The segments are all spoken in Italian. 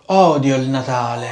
Odio il Natale.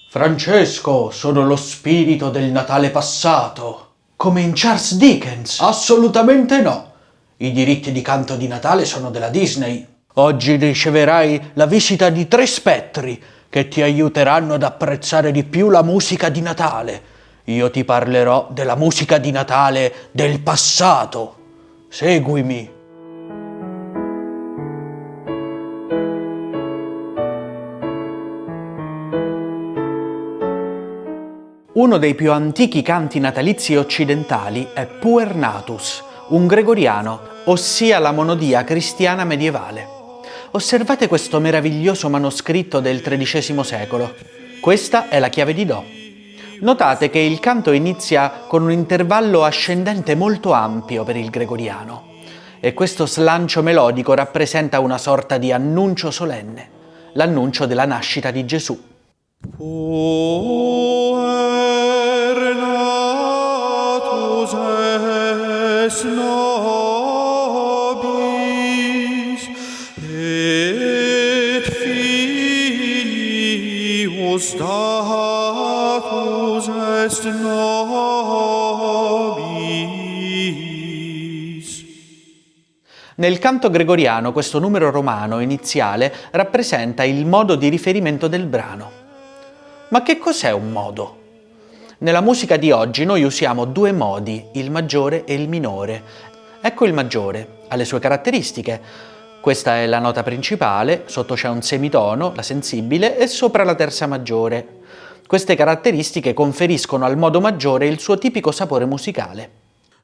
Francesco, sono lo spirito del Natale passato. Come in Charles Dickens? Assolutamente no. I diritti di canto di Natale sono della Disney. Oggi riceverai la visita di 3 spettri che ti aiuteranno ad apprezzare di più la musica di Natale. Io ti parlerò della musica di Natale del passato. Seguimi. Uno dei più antichi canti natalizi occidentali è Puer Natus, un gregoriano, ossia la monodia cristiana medievale. Osservate questo meraviglioso manoscritto del XIII secolo. Questa è la chiave di Do. Notate che il canto inizia con un intervallo ascendente molto ampio per il gregoriano e questo slancio melodico rappresenta una sorta di annuncio solenne, l'annuncio della nascita di Gesù. Puer natus es nobis, et filius datus est nobis. Nel canto gregoriano questo numero romano iniziale rappresenta il modo di riferimento del brano. Ma che cos'è un modo? Nella musica di oggi noi usiamo 2 modi, il maggiore e il minore. Ecco il maggiore, ha le sue caratteristiche. Questa è la nota principale, sotto c'è un semitono, la sensibile, e sopra la terza maggiore. Queste caratteristiche conferiscono al modo maggiore il suo tipico sapore musicale.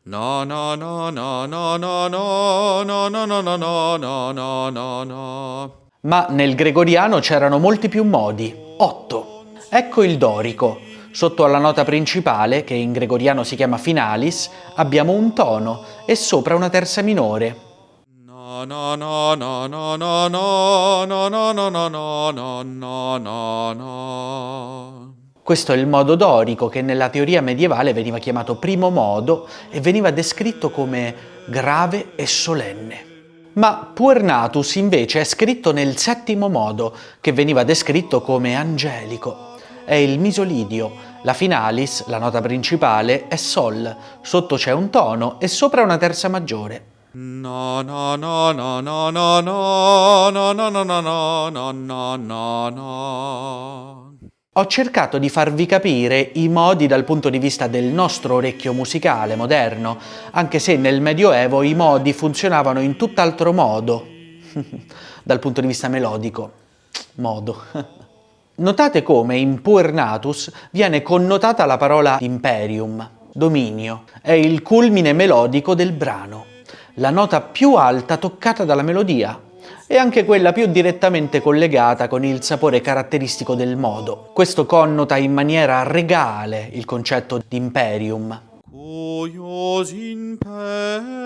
No no no no no no no no no no no no no no no no. Ma nel gregoriano c'erano molti più modi, 8. Ecco il dorico. Sotto alla nota principale, che in gregoriano si chiama finalis, abbiamo un tono e sopra una terza minore. No no no no no no no no no no no no no no no no. Questo è il modo dorico che nella teoria medievale veniva chiamato primo modo e veniva descritto come grave e solenne. Ma Puer Natus invece è scritto nel settimo modo, che veniva descritto come angelico. È il misolidio. La finalis, la nota principale, è sol, sotto c'è un tono e sopra una terza maggiore. No no no no no no no no no no no no no no no. Ho cercato di farvi capire i modi dal punto di vista del nostro orecchio musicale moderno, anche se nel Medioevo i modi funzionavano in tutt'altro modo, dal punto di vista melodico. Modo. Notate come in Puer Natus viene connotata la parola imperium, dominio. È il culmine melodico del brano, la nota più alta toccata dalla melodia e anche quella più direttamente collegata con il sapore caratteristico del modo. Questo connota in maniera regale il concetto di imperium. Cuius imperium.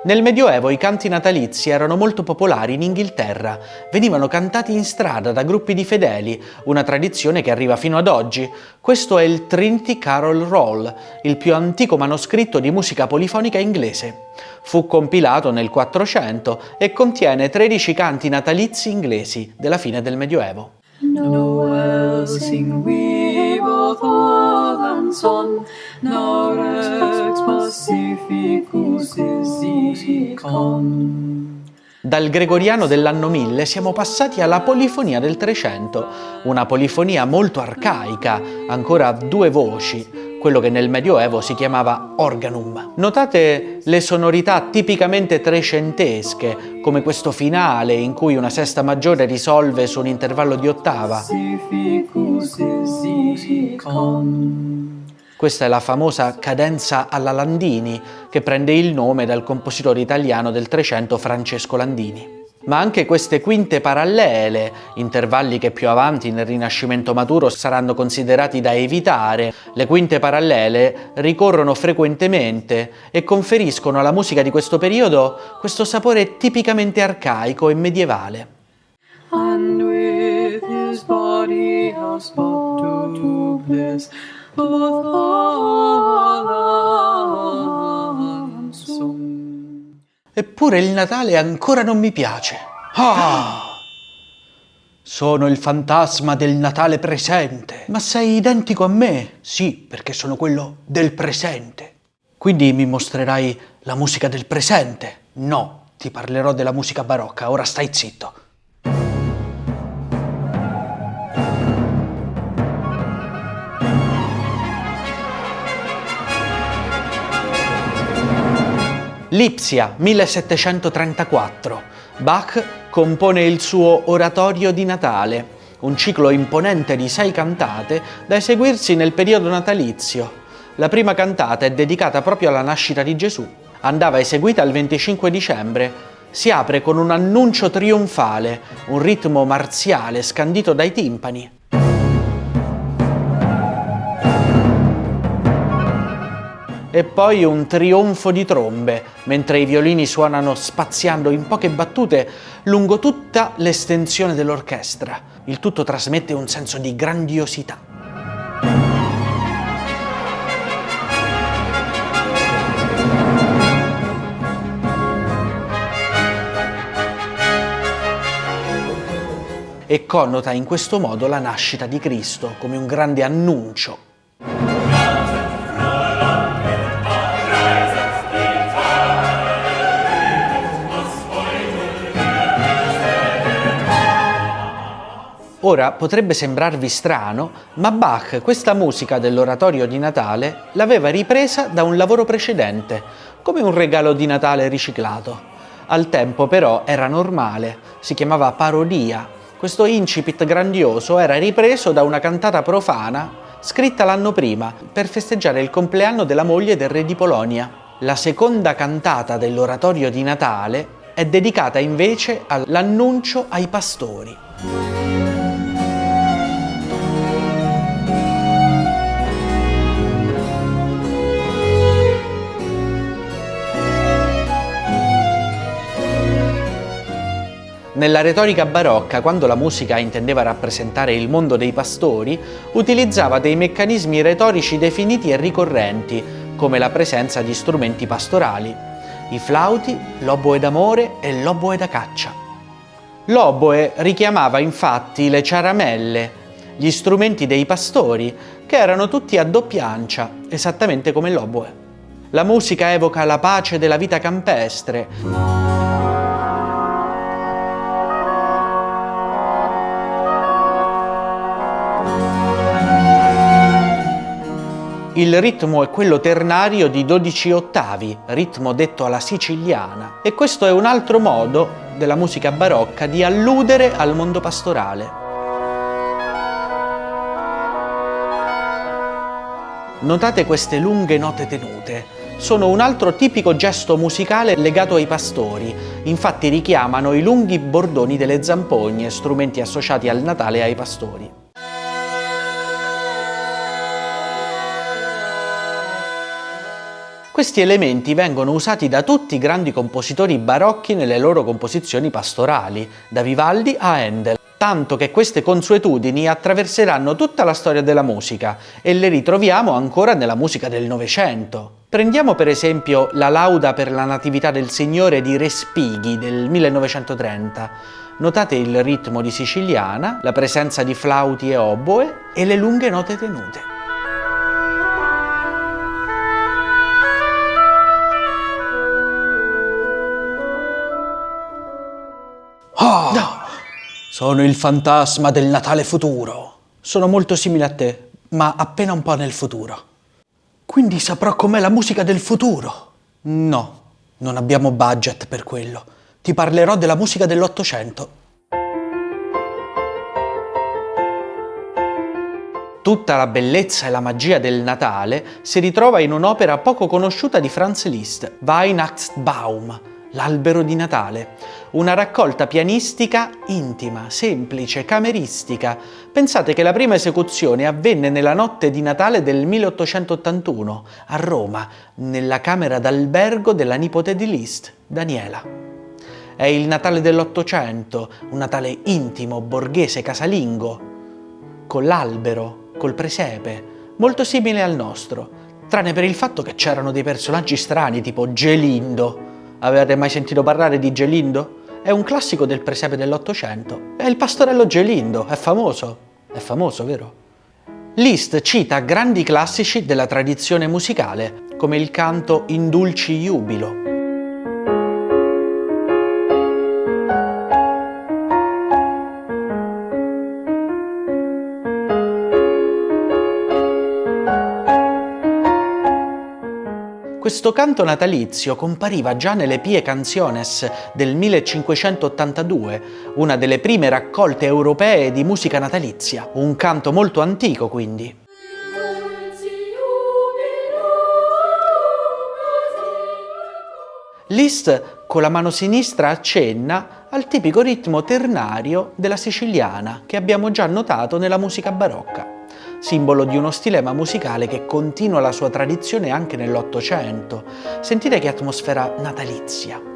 Nel Medioevo i canti natalizi erano molto popolari in Inghilterra, venivano cantati in strada da gruppi di fedeli, una tradizione che arriva fino ad oggi. Questo è il Trinity Carol Roll, il più antico manoscritto di musica polifonica inglese. Fu compilato nel 400 e contiene 13 canti natalizi inglesi della fine del Medioevo. Noel sing we both all and son, now Rex Pacificus is come. Dal gregoriano dell'anno 1000 siamo passati alla polifonia del 300, una polifonia molto arcaica, ancora a 2 voci, quello che nel Medioevo si chiamava organum. Notate le sonorità tipicamente trecentesche, come questo finale in cui una sesta maggiore risolve su un intervallo di ottava. Pacificus is come. Questa è la famosa cadenza alla Landini, che prende il nome dal compositore italiano del Trecento Francesco Landini. Ma anche queste quinte parallele, intervalli che più avanti nel Rinascimento maturo saranno considerati da evitare, le quinte parallele ricorrono frequentemente e conferiscono alla musica di questo periodo questo sapore tipicamente arcaico e medievale. And with his body has brought to bliss both all and song. Eppure il Natale ancora non mi piace. Ah! Sono il fantasma del Natale presente. Ma sei identico a me? Sì, perché sono quello del presente. Quindi mi mostrerai la musica del presente? No, ti parlerò della musica barocca, ora stai zitto. Lipsia, 1734. Bach compone il suo Oratorio di Natale, un ciclo imponente di 6 cantate da eseguirsi nel periodo natalizio. La prima cantata è dedicata proprio alla nascita di Gesù. Andava eseguita il 25 dicembre. Si apre con un annuncio trionfale, un ritmo marziale scandito dai timpani. E poi un trionfo di trombe, mentre i violini suonano spaziando in poche battute lungo tutta l'estensione dell'orchestra. Il tutto trasmette un senso di grandiosità. E connota in questo modo la nascita di Cristo come un grande annuncio. Ora potrebbe sembrarvi strano, ma Bach questa musica dell'oratorio di Natale l'aveva ripresa da un lavoro precedente, come un regalo di Natale riciclato. Al tempo però era normale, si chiamava parodia. Questo incipit grandioso era ripreso da una cantata profana scritta l'anno prima per festeggiare il compleanno della moglie del re di Polonia. La seconda cantata dell'oratorio di Natale è dedicata invece all'annuncio ai pastori. Nella retorica barocca, quando la musica intendeva rappresentare il mondo dei pastori, utilizzava dei meccanismi retorici definiti e ricorrenti, come la presenza di strumenti pastorali, i flauti, l'oboe d'amore e l'oboe da caccia. L'oboe richiamava infatti le ciaramelle, gli strumenti dei pastori, che erano tutti a doppia ancia, esattamente come l'oboe. La musica evoca la pace della vita campestre, il ritmo è quello ternario di 12 ottavi, ritmo detto alla siciliana, e questo è un altro modo della musica barocca di alludere al mondo pastorale. Notate queste lunghe note tenute. Sono un altro tipico gesto musicale legato ai pastori, infatti richiamano i lunghi bordoni delle zampogne, strumenti associati al Natale e ai pastori. Questi elementi vengono usati da tutti i grandi compositori barocchi nelle loro composizioni pastorali, da Vivaldi a Handel, tanto che queste consuetudini attraverseranno tutta la storia della musica e le ritroviamo ancora nella musica del Novecento. Prendiamo per esempio la Lauda per la Natività del Signore di Respighi del 1930. Notate il ritmo di siciliana, la presenza di flauti e oboe e le lunghe note tenute. Oh, no. Sono il fantasma del Natale futuro. Sono molto simile a te, ma appena un po' nel futuro. Quindi saprò com'è la musica del futuro? No, non abbiamo budget per quello. Ti parlerò della musica dell'Ottocento. Tutta la bellezza e la magia del Natale si ritrova in un'opera poco conosciuta di Franz Liszt, Weihnachtsbaum, l'albero di Natale, una raccolta pianistica intima, semplice, cameristica. Pensate che la prima esecuzione avvenne nella notte di Natale del 1881 a Roma, nella camera d'albergo della nipote di Liszt, Daniela. È il Natale dell'Ottocento, un Natale intimo, borghese, casalingo, con l'albero, col presepe, molto simile al nostro, tranne per il fatto che c'erano dei personaggi strani tipo Gelindo. Avete mai sentito parlare di Gelindo? È un classico del presepe dell'Ottocento. È il pastorello Gelindo, è famoso, vero? Liszt cita grandi classici della tradizione musicale, come il canto In dulci jubilo. Questo canto natalizio compariva già nelle Pie Canciones del 1582, una delle prime raccolte europee di musica natalizia. Un canto molto antico, quindi. Liszt con la mano sinistra accenna al tipico ritmo ternario della siciliana che abbiamo già notato nella musica barocca, simbolo di uno stilema musicale che continua la sua tradizione anche nell'Ottocento. Sentite che atmosfera natalizia.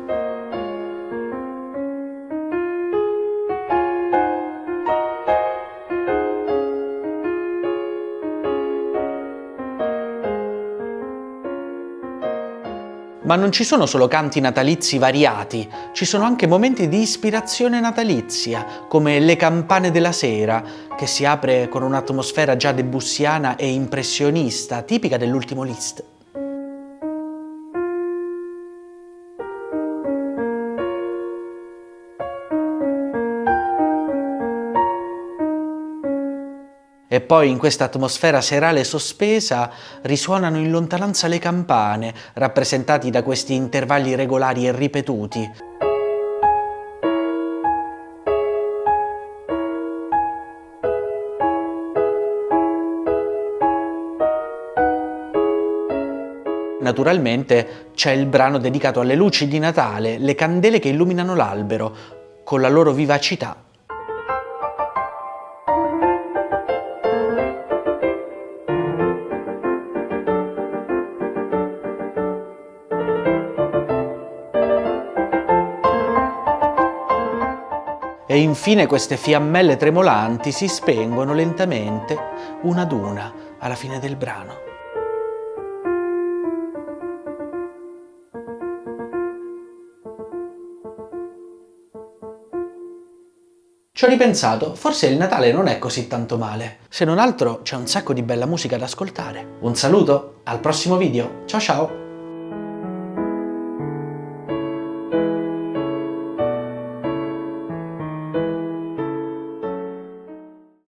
Ma non ci sono solo canti natalizi variati, ci sono anche momenti di ispirazione natalizia, come Le campane della sera, che si apre con un'atmosfera già debussiana e impressionista, tipica dell'ultimo Liszt. E poi in questa atmosfera serale sospesa risuonano in lontananza le campane, rappresentati da questi intervalli regolari e ripetuti. Naturalmente c'è il brano dedicato alle luci di Natale, le candele che illuminano l'albero, con la loro vivacità. E infine queste fiammelle tremolanti si spengono lentamente, una ad una, alla fine del brano. Ci ho ripensato, forse il Natale non è così tanto male. Se non altro c'è un sacco di bella musica da ascoltare. Un saluto, al prossimo video, ciao ciao!